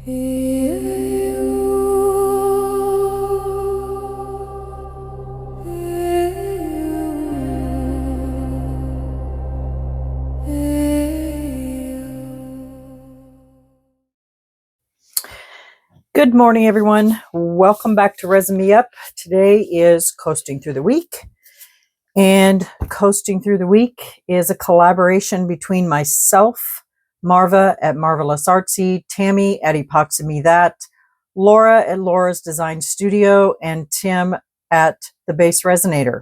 Good morning, everyone. Welcome back to Resin Me Up. Today is Coasting Through the Week. And Coasting Through the Week is a collaboration between myself, Marva at Marvelous Artsy, Tammy at Epoxy Me That, Laura at Laura's Design Studio, and Tim at The Base Resinator.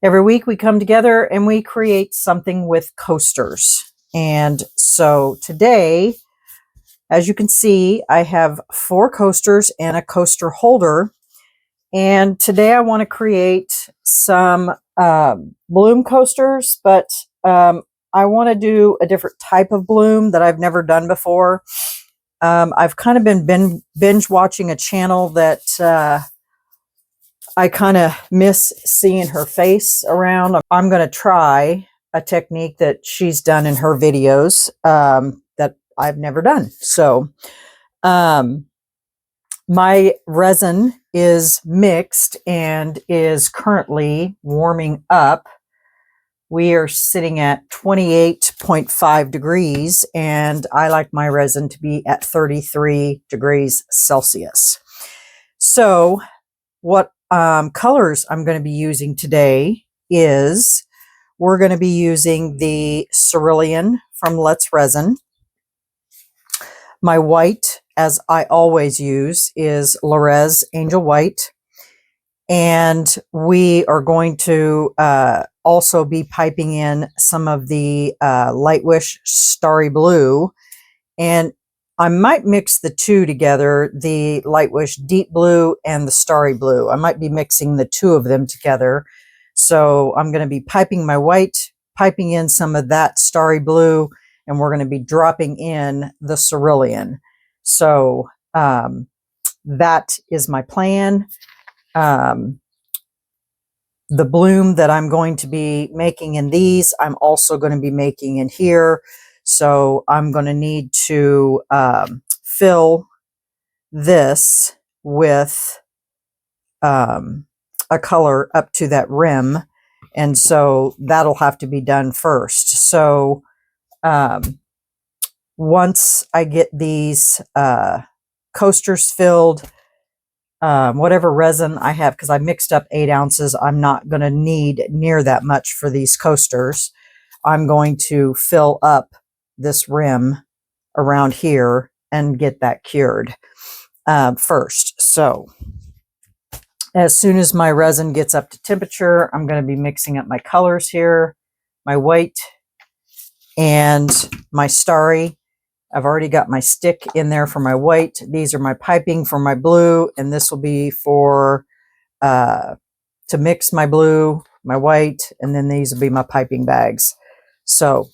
Every week we come together and we create something with coasters. And so today, as you can see, I have 4 coasters and a coaster holder. And today I want to create some bloom coasters, but I want to do a different type of bloom that I've never done before. I've kind of been binge watching a channel that I kind of miss seeing her face around. I'm going to try a technique that she's done in her videos that I've never done. So my resin is mixed and is currently warming up. We are sitting at 28.5 degrees, and I like my resin to be at 33 degrees Celsius. So what colors I'm going to be using today is we're going to be using the cerulean from Let's Resin. My white, as I always use, is Lorez Angel White. And we are going to also be piping in some of the Light Wish Starry Blue. And I might mix the two together, the Light Wish Deep Blue and the Starry Blue. I might be mixing the two of them together. So I'm going to be piping my white, piping in some of that Starry Blue, and we're going to be dropping in the cerulean. So that is my plan. The bloom that I'm going to be making in these, I'm also going to be making in here. So I'm going to need to fill this with a color up to that rim. And so that'll have to be done first. So once I get these coasters filled, whatever resin I have, because I mixed up 8 ounces, I'm not going to need near that much for these coasters. I'm going to fill up this rim around here and get that cured first. So as soon as my resin gets up to temperature, I'm going to be mixing up my colors here, my white and my starry. I've already got my stick in there for my white. These are my piping for my blue, and this will be for to mix my blue, my white, and then these will be my piping bags. So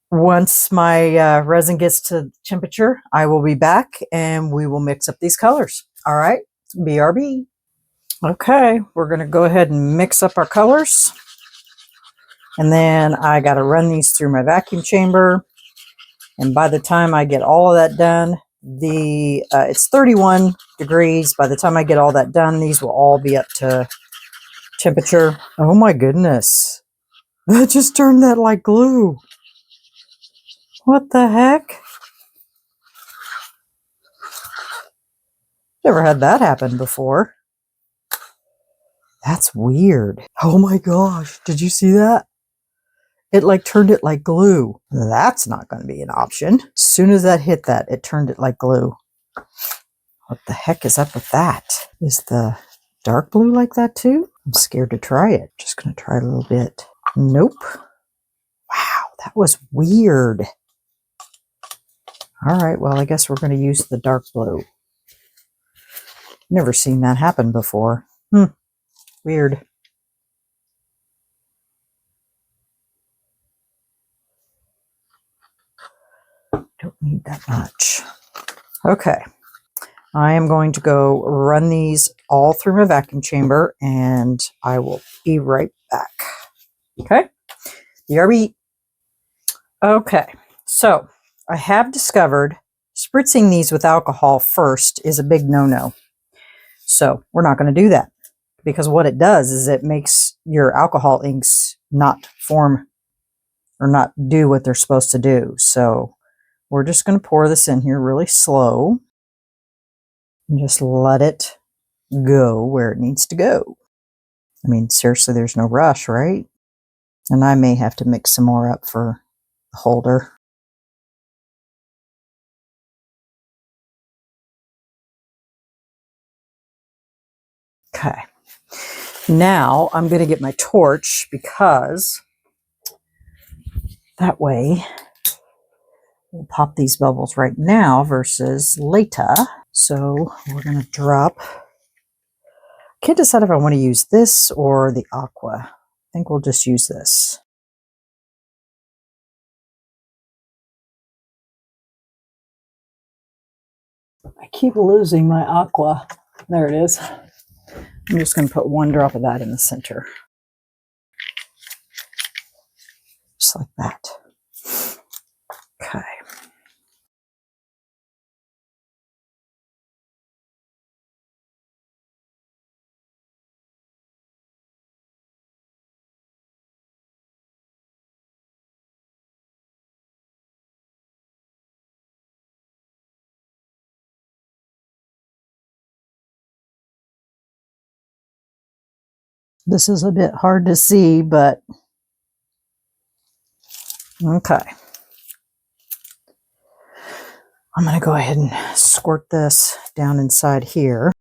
once my resin gets to temperature, I will be back and we will mix up these colors. All right, BRB. Okay, we're going to go ahead and mix up our colors. And then I got to run these through my vacuum chamber. And by the time I get all of that done, it's 31 degrees. By the time I get all that done, these will all be up to temperature. Oh my goodness. That just turned that like glue. What the heck? Never had that happen before. That's weird. Oh my gosh. Did you see that? It like turned it like glue. That's not going to be an option. As soon as that hit that, it turned it like glue. What the heck is up with that? Is the dark blue like that too? I'm scared to try it. Just going to try a little bit. Nope. Wow, that was weird. All right, well, I guess we're going to use the dark blue. Never seen that happen before. Weird. Don't need that much. Okay. I am going to go run these all through my vacuum chamber and I will be right back. Okay. BRB. Okay. So I have discovered spritzing these with alcohol first is a big no-no. So we're not going to do that, because what it does is it makes your alcohol inks not form or not do what they're supposed to do. So we're just going to pour this in here really slow and just let it go where it needs to go. I mean, seriously, there's no rush, right? And I may have to mix some more up for the holder. Okay. Now I'm going to get my torch, because that way we'll pop these bubbles right now versus later. So we're going to drop. Can't decide if I want to use this or the aqua. I think we'll just use this. I keep losing my aqua. There it is. I'm just going to put one drop of that in the center. Just like that. Okay. This is a bit hard to see, but okay. I'm going to go ahead and squirt this down inside here.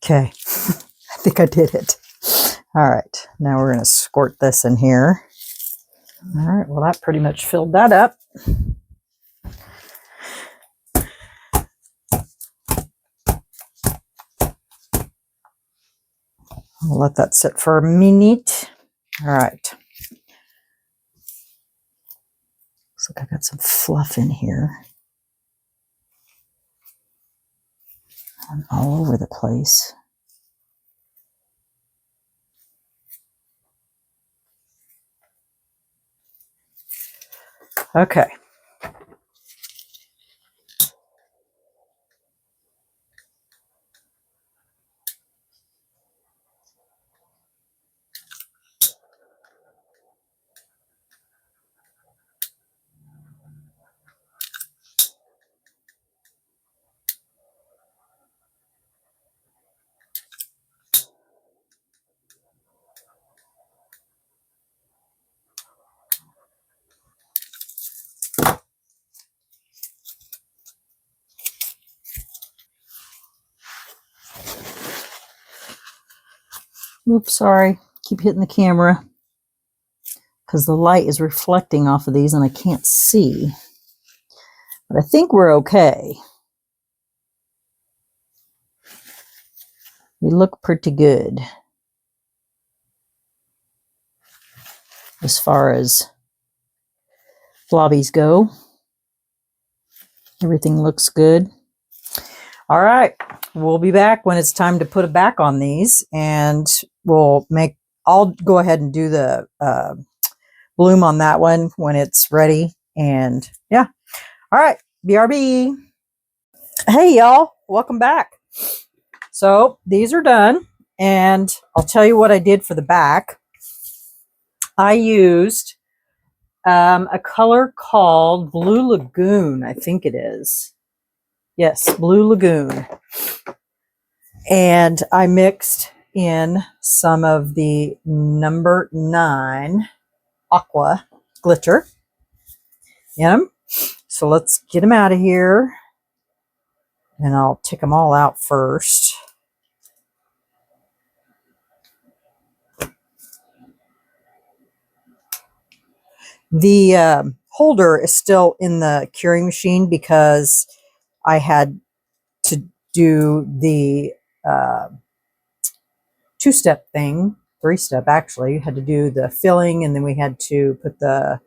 Okay. I think I did it. All right. Now we're going to squirt this in here. All right. Well, that pretty much filled that up. I'll let that sit for a minute. All right. Looks like I got some fluff in here. And all over the place. Okay. Oops, sorry. Keep hitting the camera because the light is reflecting off of these and I can't see. But I think we're okay. We look pretty good as far as blobbies go. Everything looks good. All right, we'll be back when it's time to put a back on these, and I'll go ahead and do the bloom on that one when it's ready. And yeah, all right, BRB. Hey y'all, welcome back. So these are done, and I'll tell you what I did for the back. I used a color called Blue Lagoon, I think it is. Yes, Blue Lagoon. And I mixed in some of the number 9 Aqua glitter in them. So let's get them out of here. And I'll take them all out first. The holder is still in the curing machine because I had to do the 2-step thing, 3-step actually. You had to do the filling, and then we had to put the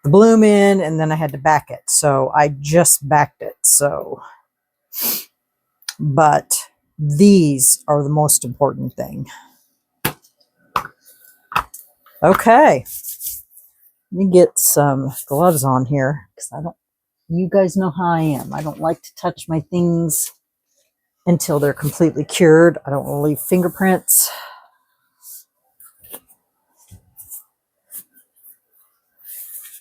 bloom in, and then I had to back it. So I just backed it. So, but these are the most important thing. Okay. Let me get some gloves on here because you guys know how I am. I don't like to touch my things until they're completely cured. I don't want to leave fingerprints.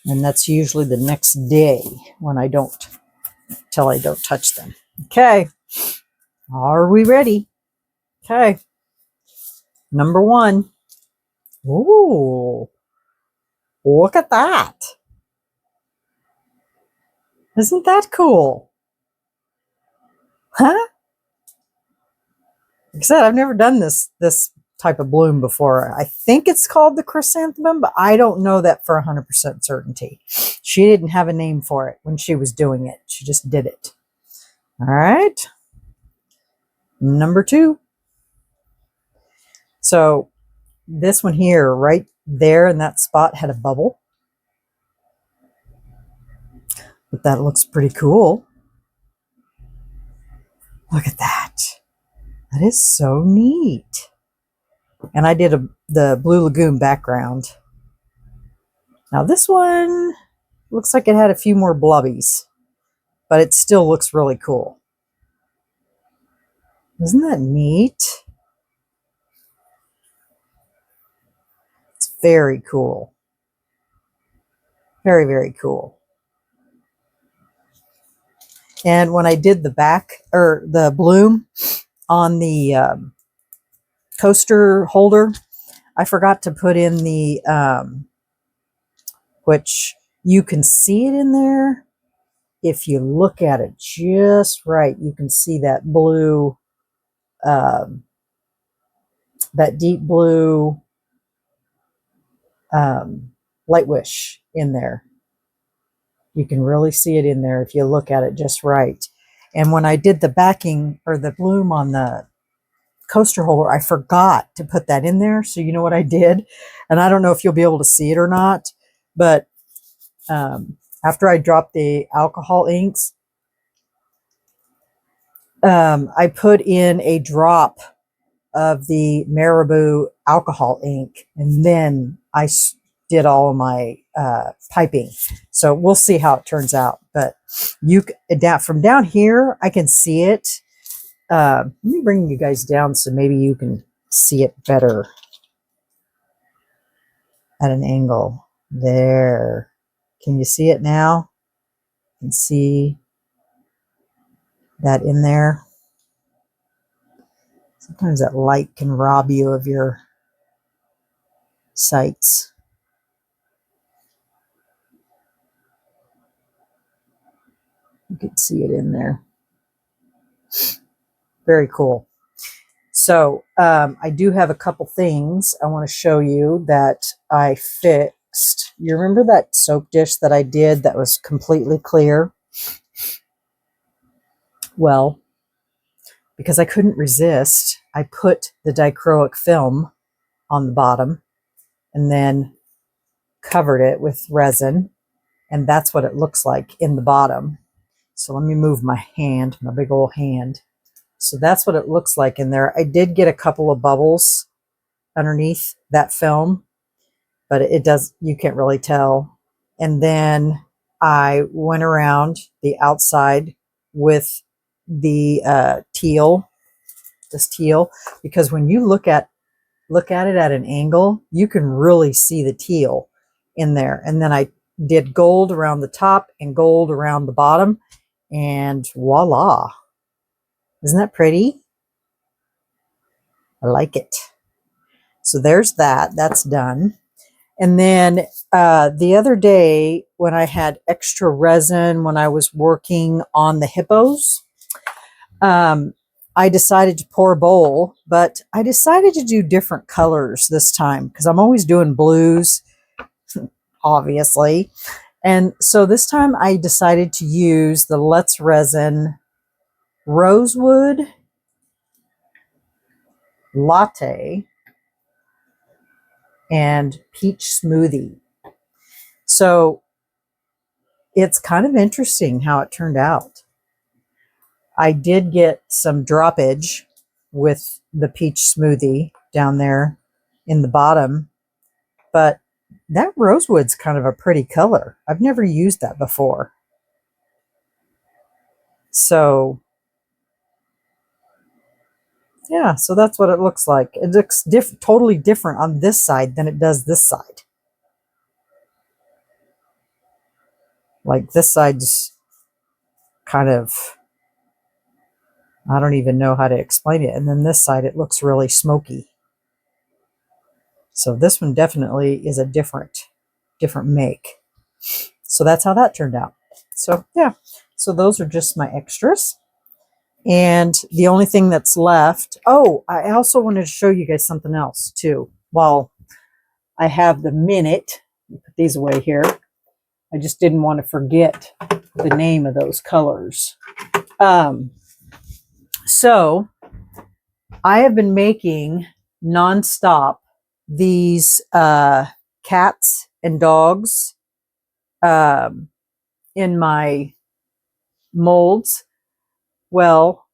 And that's usually the next day when till I don't touch them. Okay. Are we ready? Okay. Number 1. Ooh. Look at that. Isn't that cool? Huh? Like I said, I've never done this type of bloom before. I think it's called the chrysanthemum, but I don't know that for 100% certainty. She didn't have a name for it when she was doing it. She just did it. All right. Number 2. So this one here, right there in that spot, had a bubble. But that looks pretty cool. Look at that. That is so neat. And I did the Blue Lagoon background. Now this one looks like it had a few more blubbies, but it still looks really cool. Isn't that neat? It's very cool. Very, very cool. And when I did the back, or the bloom on the coaster holder, I forgot to put in the, which you can see it in there. If you look at it just right, you can see that blue, that deep blue light wish in there. You can really see it in there if you look at it just right. And when I did the backing or the bloom on the coaster holder, I forgot to put that in there. So you know what I did? And I don't know if you'll be able to see it or not, but after I dropped the alcohol inks, I put in a drop of the Marabou alcohol ink, and then I did all of my piping. So we'll see how it turns out. But from down here, I can see it. Let me bring you guys down so maybe you can see it better at an angle. There. Can you see it now? You can see that in there. Sometimes that light can rob you of your sights. You can see it in there. Very cool. So I do have a couple things I want to show you that I fixed. You remember that soap dish that I did that was completely clear? Well, because I couldn't resist, I put the dichroic film on the bottom and then covered it with resin. And that's what it looks like in the bottom. So let me move my hand, my big old hand. So that's what it looks like in there. I did get a couple of bubbles underneath that film, but it does, you can't really tell. And then I went around the outside with the teal, this teal, because when you look at it at an angle, you can really see the teal in there. And then I did gold around the top and gold around the bottom, and voila. Isn't that pretty? I like it. So there's that. That's done. And then the other day when I had extra resin, when I was working on the hippos, I decided to pour a bowl, but I decided to do different colors this time because I'm always doing blues, obviously. And so this time I decided to use the Let's Resin Rosewood Latte and Peach Smoothie. So it's kind of interesting how it turned out. I did get some droppage with the peach smoothie down there in the bottom, but that rosewood's kind of a pretty color. I've never used that before. So yeah, so that's what it looks like. It looks totally different on this side than it does this side. Like this side's kind of, I don't even know how to explain it. And then this side, it looks really smoky. So this one definitely is a different make. So that's how that turned out. So yeah, so those are just my extras. And the only thing that's left, oh, I also wanted to show you guys something else too. While I have the minute, put these away here. I just didn't want to forget the name of those colors. So I have been making nonstop these cats and dogs in my molds. Well,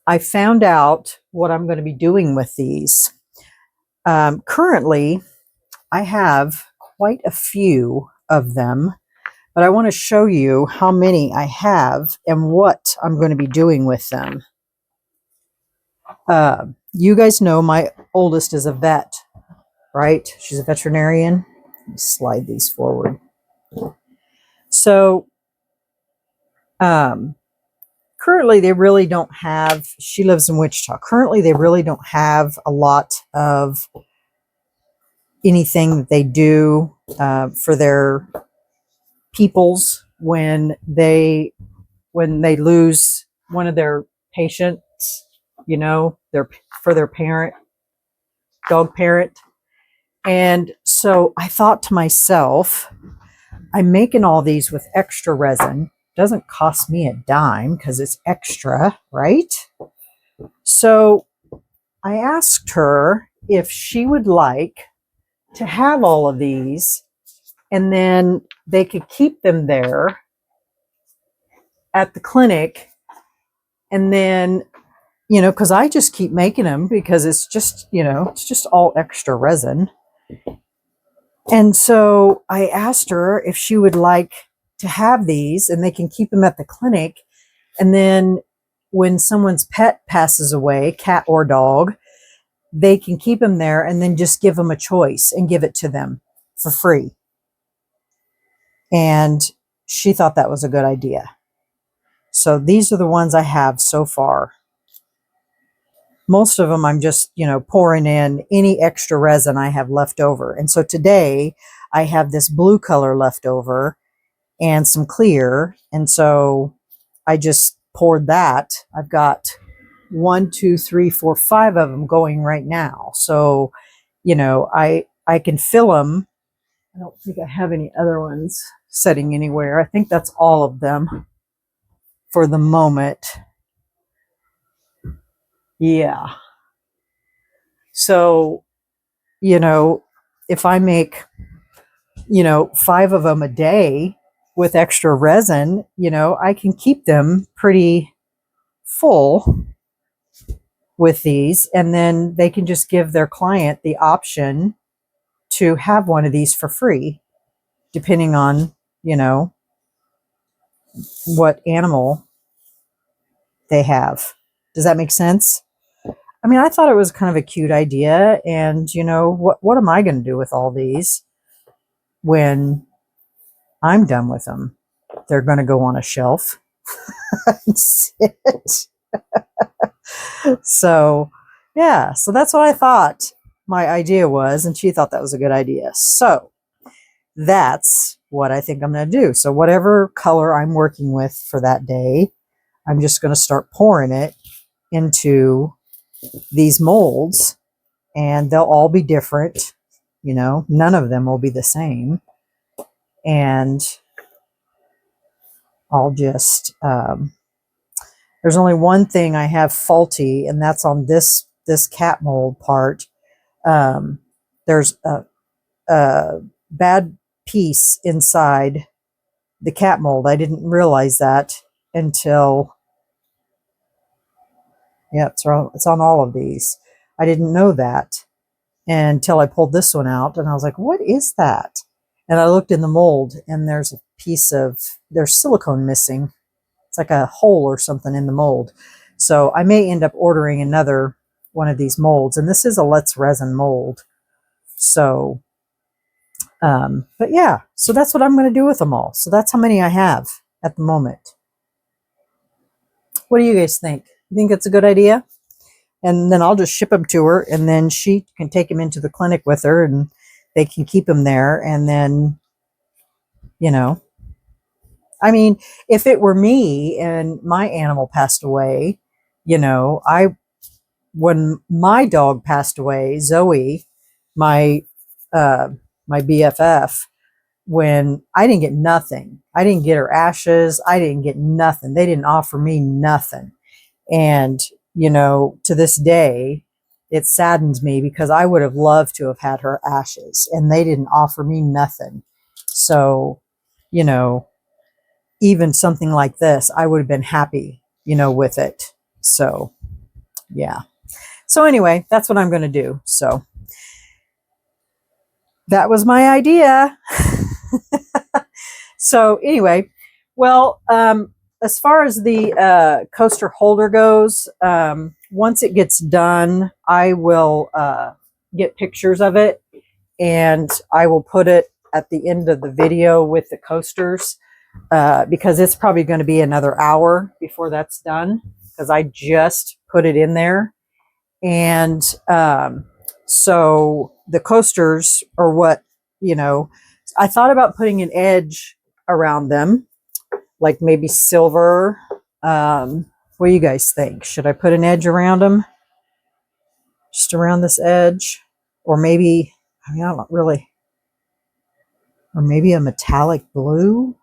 I found out what I'm going to be doing with these. Currently, I have quite a few of them, but I want to show you how many I have and what I'm going to be doing with them. You guys know my oldest is a vet, right? She's a veterinarian. Let me slide these forward. So, currently they really don't have, she lives in Wichita. Currently they really don't have a lot of anything that they do for their peoples when they lose one of their patients, you know, for their parent, dog parent. And so I thought to myself, I'm making all these with extra resin. Doesn't cost me a dime because it's extra, right? So I asked her if she would like to have all of these, and then they could keep them there at the clinic. And then, you know, because I just keep making them because it's just, you know, it's just all extra resin. And so I asked her if she would like to have these, and they can keep them at the clinic. And then when someone's pet passes away, cat or dog, they can keep them there and then just give them a choice and give it to them for free. And she thought that was a good idea. So these are the ones I have so far. Most of them I'm just, you know, pouring in any extra resin I have left over. And so today I have this blue color left over and some clear. And so I just poured that. I've got 1, 2, 3, 4, 5 of them going right now. So, you know, I can fill them. I don't think I have any other ones setting anywhere. I think that's all of them for the moment. Yeah. So, you know, if I make, you know, 5 of them a day with extra resin, you know, I can keep them pretty full with these, and then they can just give their client the option to have one of these for free, depending on, you know, what animal they have. Does that make sense? I mean, I thought it was kind of a cute idea, and you know, what am I going to do with all these when I'm done with them? They're going to go on a shelf and sit. So, yeah, so that's what I thought my idea was, and she thought that was a good idea. So, that's what I think I'm going to do. So, whatever color I'm working with for that day, I'm just going to start pouring it into these molds, and they'll all be different. You know, none of them will be the same. And I'll just, there's only one thing I have faulty, and that's on this cat mold part. There's a bad piece inside the cat mold. I didn't realize that until, yeah, it's on all of these. I didn't know that until I pulled this one out, and I was like, what is that? And I looked in the mold, and there's a piece of, there's silicone missing. It's like a hole or something in the mold. So I may end up ordering another one of these molds. And this is a Let's Resin mold. So, but yeah, so that's what I'm going to do with them all. So that's how many I have at the moment. What do you guys think? You think it's a good idea? And then I'll just ship them to her, and then she can take them into the clinic with her, and they can keep them there. And then, you know, I mean, if it were me and my animal passed away, you know, when my dog passed away, Zoe, my my BFF, when I didn't get nothing, I didn't get her ashes, I didn't get nothing. They didn't offer me nothing. And, you know, to this day, it saddens me because I would have loved to have had her ashes, and they didn't offer me nothing. So, you know, even something like this, I would have been happy, you know, with it. So, yeah. So anyway, that's what I'm going to do. So that was my idea. So anyway, well, as far as the coaster holder goes, once it gets done, I will get pictures of it, and I will put it at the end of the video with the coasters, because it's probably going to be another hour before that's done, because I just put it in there. And so the coasters are what, you know, I thought about putting an edge around them, like maybe silver. What do you guys think? Should I put an edge around them? Just around this edge? Or maybe, I mean, I don't really, or maybe a metallic blue?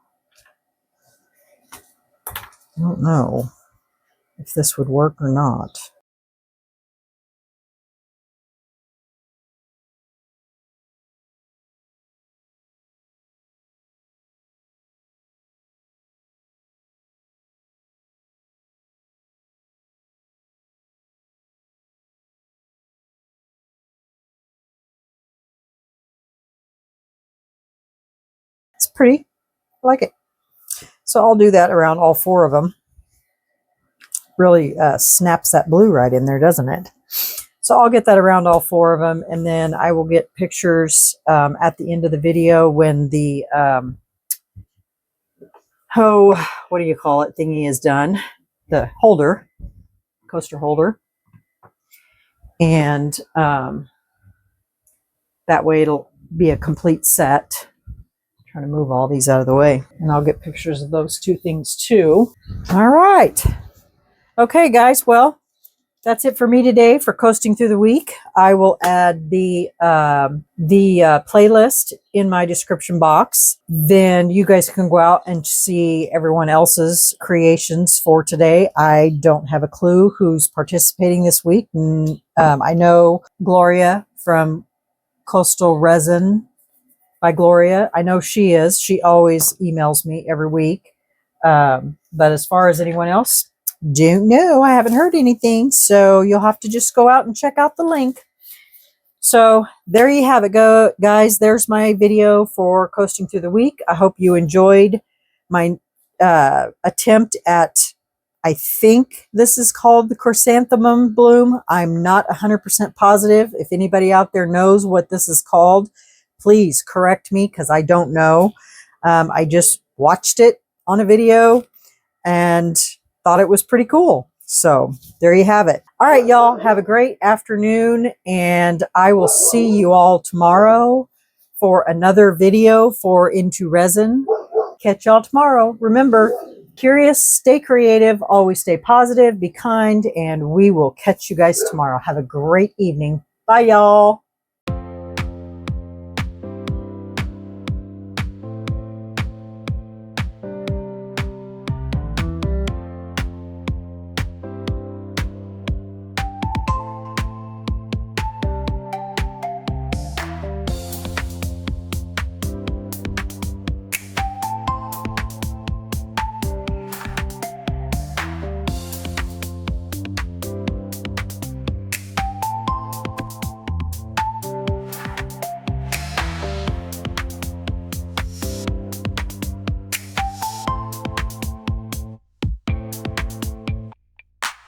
I don't know if this would work or not. It's pretty. I like it. So I'll do that around all 4 of them. Really snaps that blue right in there, doesn't it? So I'll get that around all 4 of them, and then I will get pictures at the end of the video when the what do you call it, thingy is done, the holder, coaster holder, and that way it'll be a complete set. I'm trying to move all these out of the way, and I'll get pictures of those 2 things too. All right. Okay, guys. Well, that's it for me today for coasting through the week. I will add the playlist in my description box. Then you guys can go out and see everyone else's creations for today. I don't have a clue who's participating this week. I know Gloria from Coastal Resin by Gloria. I know she is. She always emails me every week. But as far as anyone else, don't know. I haven't heard anything. So you'll have to just go out and check out the link. So there you have it, guys. There's my video for coasting through the week. I hope you enjoyed my attempt at, I think this is called the chrysanthemum bloom. I'm not 100% positive. If anybody out there knows what this is called, please correct me because I don't know. I just watched it on a video and thought it was pretty cool. So there you have it. All right, y'all, have a great afternoon, and I will see you all tomorrow for another video for Into Resin. Catch y'all tomorrow. Remember, curious, stay creative, always stay positive, be kind, and we will catch you guys tomorrow. Have a great evening. Bye, y'all.